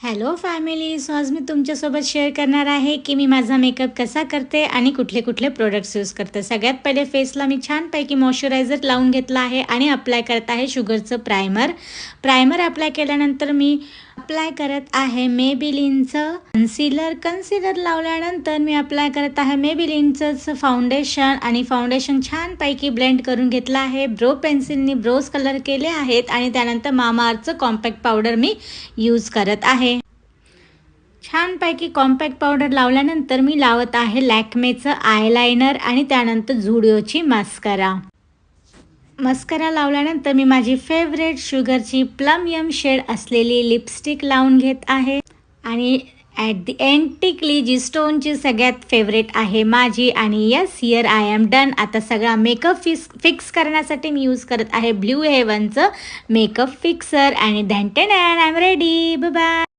Hello family. So आज मी तुमच्यासोबत share करणार आहे की मी माझा मेकअप कसा करते आणि कुठले कुठले प्रोडक्ट्स यूज करते. सगळ्यात पहिले फेसला मी छानपैकी मॉइश्चरायझर लावून घेतला आहे आणि अप्लाय करत आहे शुगरचं प्रायमर अप्लाय केल्यानंतर मी अप्लाय करत आहे मेबेलिनचं कन्सिलर लावल्यानंतर मी अप्लाय करत आहे मेबेलिनचं फाउंडेशन आणि फाउंडेशन छानपैकी ब्लेंड करून घेतलं आहे. ब्रो पेन्सिलनी ब्रोज कलर केले आहेत आणि त्यानंतर मामाअर्थचं कॉम्पॅक्ट पावडर मी यूज करत आहे. छानपैकी कॉम्पॅक्ट पावडर लावल्यानंतर मी लावत आहे लॅक्मेचं आयलायनर आणि त्यानंतर झुडिओची मस्करा लावल्यानंतर मी माझी फेवरेट शुगरची प्लम यम शेड असलेली लिपस्टिक लावून घेत आहे. आणि ॲट दी एंड टिकली जी स्टोनची सगळ्यात फेवरेट आहे माझी. आणि yes, here I am done. आता सगळा मेकअप फिक्स करण्यासाठी मी यूज करत आहे ब्ल्यू हेवनचं मेकअप फिक्सर आणि आय एम रेडी. बाय.